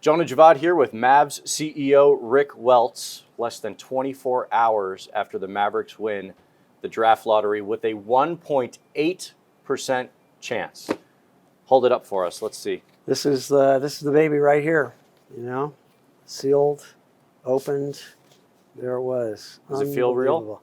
Jonah Javad here with Mavs CEO Rick Welts, less than 24 hours after the Mavericks win the draft lottery with a 1.8% chance. Hold it up for us. Let's see. This is the baby right here. You know, sealed, opened. There it was. Does it feel real?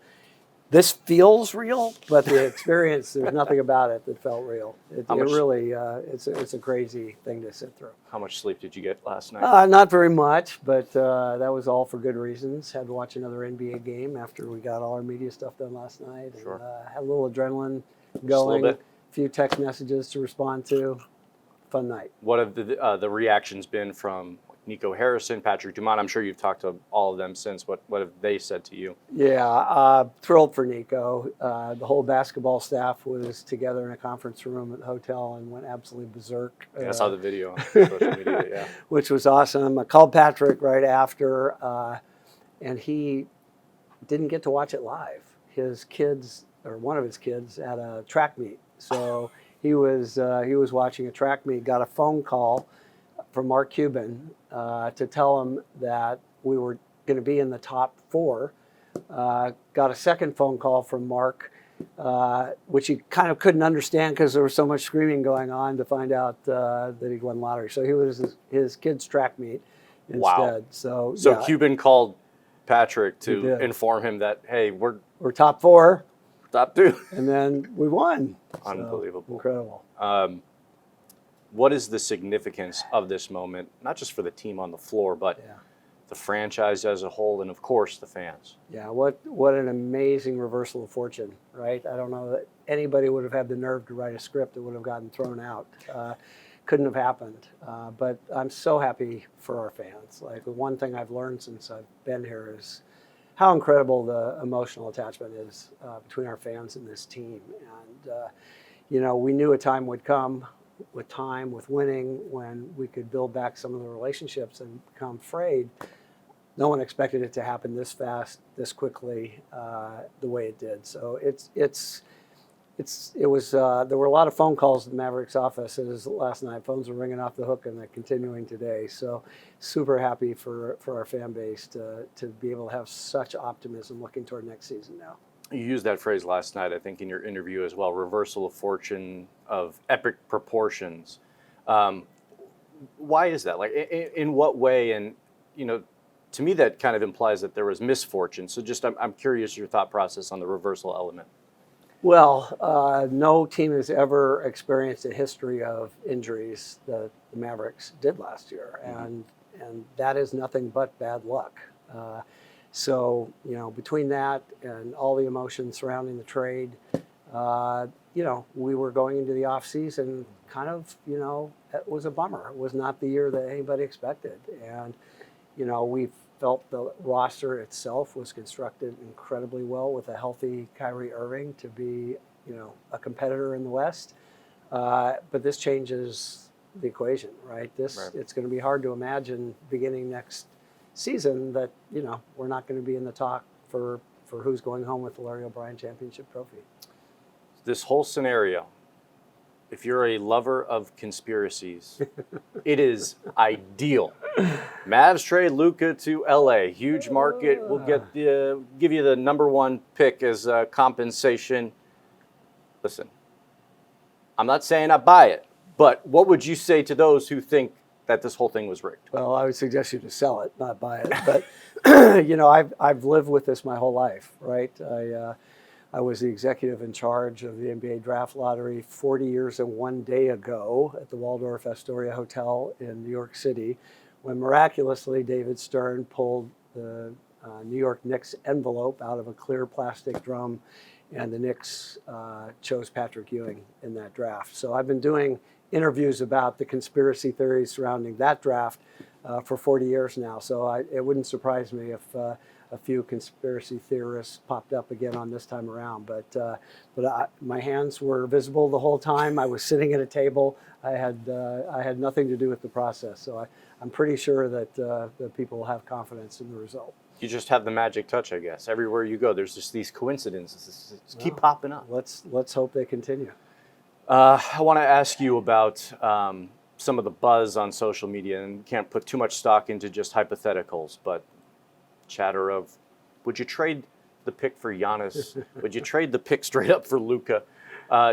This feels real, but the experience, there's nothing about it that felt real. It's a crazy thing to sit through. How much sleep did you get last night? Not very much, but that was all for good reasons. Had to watch another NBA game after we got all our media stuff done last night. And, sure. Had a little adrenaline going, a few text messages to respond to. Fun night. What have the reactions been from Nico Harrison, Patrick Dumont? I'm sure you've talked to all of them since. What have they said to you? Yeah, thrilled for Nico. The whole basketball staff was together in a conference room at the hotel and went absolutely berserk. Yeah, I saw the video on social media, yeah. Which was awesome. I called Patrick right after, and he didn't get to watch it live. His kids, or one of his kids, had a track meet. So he was watching a track meet, got a phone call from Mark Cuban to tell him that we were going to be in the top 4. Got a second phone call from Mark, which he kind of couldn't understand because there was so much screaming going on, to find out that he'd won lottery. So he was his kid's track meet instead. Wow. So yeah. Cuban called Patrick to inform him that, hey, we're top 4. Top 2. And then we won. Unbelievable. So, incredible. What is the significance of this moment, not just for the team on the floor, but the franchise as a whole, and of course the fans? Yeah, what an amazing reversal of fortune, right? I don't know that anybody would have had the nerve to write a script that would have gotten thrown out. Couldn't have happened. But I'm so happy for our fans. Like, the one thing I've learned since I've been here is how incredible the emotional attachment is between our fans and this team. And, we knew a time would come, with time, with winning, when we could build back some of the relationships and become frayed. No one expected it to happen this fast, this quickly, the way it did. So there were a lot of phone calls in the Mavericks offices last night. Phones were ringing off the hook, and they're continuing today. So super happy for our fan base to be able to have such optimism looking toward next season now. You used that phrase last night, I think, in your interview as well, reversal of fortune of epic proportions. Why is that? Like, in what way? And, to me, that kind of implies that there was misfortune. So just, I'm curious your thought process on the reversal element. Well, no team has ever experienced a history of injuries that the Mavericks did last year. And that is nothing but bad luck. So, between that and all the emotions surrounding the trade, we were going into the offseason kind of, it was a bummer. It was not the year that anybody expected. And, we felt the roster itself was constructed incredibly well with a healthy Kyrie Irving to be, a competitor in the West. But this changes the equation, right? It's going to be hard to imagine beginning next season that we're not going to be in the talk for who's going home with the Larry O'Brien Championship trophy. This whole scenario, if you're a lover of conspiracies, it is ideal. Mavs trade Luka to LA, huge market. We'll give you the #1 pick as compensation. Listen, I'm not saying I buy it, but what would you say to those who think that this whole thing was rigged? Well, I would suggest you to sell it, not buy it. But I've lived with this my whole life, right? I was the executive in charge of the NBA draft lottery 40 years and 1 day ago at the Waldorf Astoria Hotel in New York City, when miraculously David Stern pulled the New York Knicks envelope out of a clear plastic drum, and the Knicks chose Patrick Ewing in that draft. So I've been doing interviews about the conspiracy theories surrounding that draft for 40 years now. So it wouldn't surprise me if a few conspiracy theorists popped up again on this time around. But my hands were visible the whole time. I was sitting at a table. I had nothing to do with the process. So I'm pretty sure that the people will have confidence in the result. You just have the magic touch, I guess. Everywhere you go, there's just these coincidences that keep popping up. Let's hope they continue. I want to ask you about some of the buzz on social media, and can't put too much stock into just hypotheticals, but chatter of, would you trade the pick for Giannis? Would you trade the pick straight up for Luka?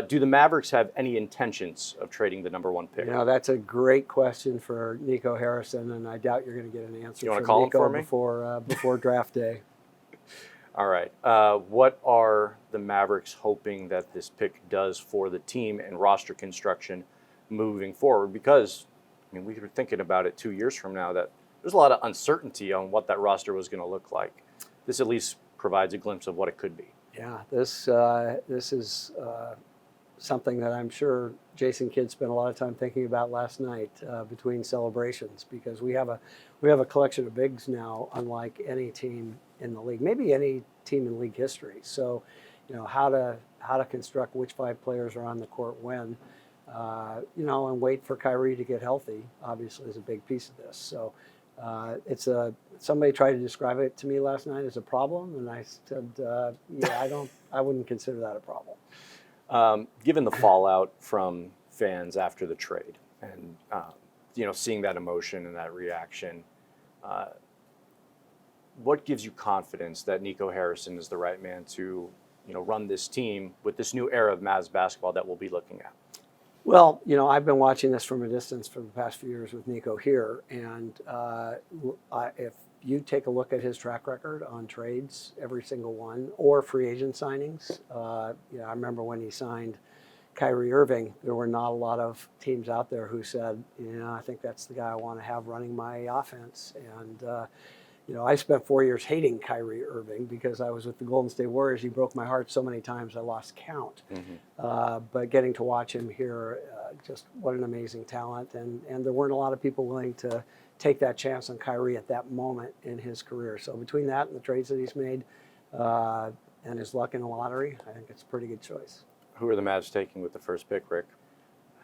Do the Mavericks have any intentions of trading the number 1 pick? You know, that's a great question for Nico Harrison, and I doubt you're going to get an answer You wanna from call him Nico for me? before draft day. All right. What are the Mavericks hoping that this pick does for the team and roster construction moving forward? Because, I mean, we were thinking about it 2 years from now that there's a lot of uncertainty on what that roster was going to look like. This at least provides a glimpse of what it could be. Yeah, this is something that I'm sure Jason Kidd spent a lot of time thinking about last night between celebrations, because we have a collection of bigs now, unlike any team in the league, maybe any team in league history. So, you know, how to construct which 5 players are on the court when, you know, and wait for Kyrie to get healthy, obviously, is a big piece of this. So. Somebody tried to describe it to me last night as a problem, and I said, yeah, I wouldn't consider that a problem. Given the fallout from fans after the trade, and you know, seeing that emotion and that reaction, what gives you confidence that Nico Harrison is the right man to, you know, run this team with this new era of Mavs basketball that we'll be looking at? Well, you know, I've been watching this from a distance for the past few years with Nico here, and if you take a look at his track record on trades, every single one, or free agent signings, you know, I remember when he signed Kyrie Irving, there were not a lot of teams out there who said, you know, I think that's the guy I want to have running my offense. And you know, I spent 4 years hating Kyrie Irving because I was with the Golden State Warriors. He broke my heart so many times I lost count. But getting to watch him here, just what an amazing talent. And there weren't a lot of people willing to take that chance on Kyrie at that moment in his career. So between that and the trades that he's made and his luck in the lottery, I think it's a pretty good choice. Who are the Mavs taking with the first pick, Rick?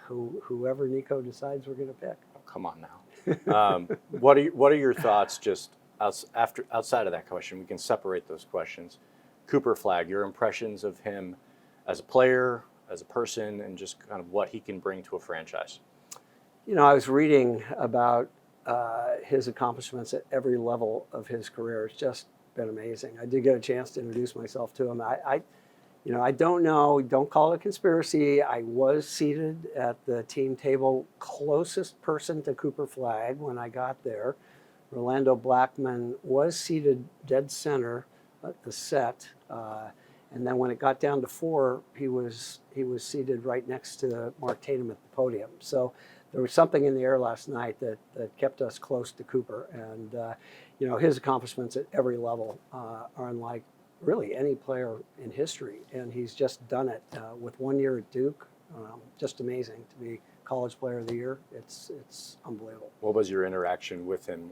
Whoever Nico decides we're going to pick. Oh, come on now. What are your thoughts just outside of that question? We can separate those questions. Cooper Flagt, your impressions of him as a player, as a person, and just kind of what he can bring to a franchise. You know, I was reading about his accomplishments at every level of his career. It's just been amazing. I did get a chance to introduce myself to him. You know, I don't know, don't call it a conspiracy. I was seated at the team table closest person to Cooper Flagt when I got there. Rolando Blackman was seated dead center at the set. And then when it got down to 4, he was seated right next to Mark Tatum at the podium. So there was something in the air last night that kept us close to Cooper. And, you know, his accomplishments at every level are unlike really any player in history. And he's just done it with 1 year at Duke. Just amazing to be College Player of the Year. It's unbelievable. What was your interaction with him?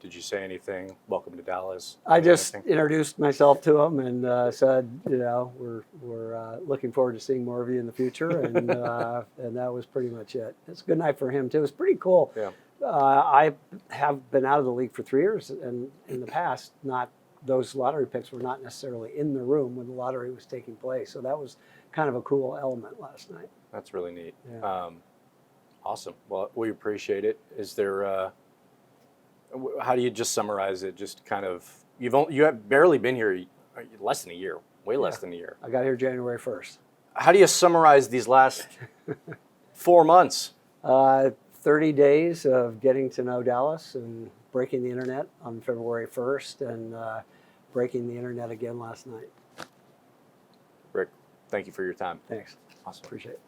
Did you say anything? Welcome to Dallas. I just introduced myself to him and said, you know, we're looking forward to seeing more of you in the future, and that was pretty much it. It's a good night for him too. It was pretty cool. Yeah. I have been out of the league for 3 years, and in the past, those lottery picks were not necessarily in the room when the lottery was taking place. So that was kind of a cool element last night. That's really neat. Yeah. Awesome. Well, we appreciate it. Is there? How do you just summarize it? Just kind of you have barely been here less than a year, way less than a year. I got here January 1st. How do you summarize these last 4 months? 30 days of getting to know Dallas and breaking the internet on February 1st and breaking the internet again last night. Rick, thank you for your time. Thanks. Awesome. Appreciate it.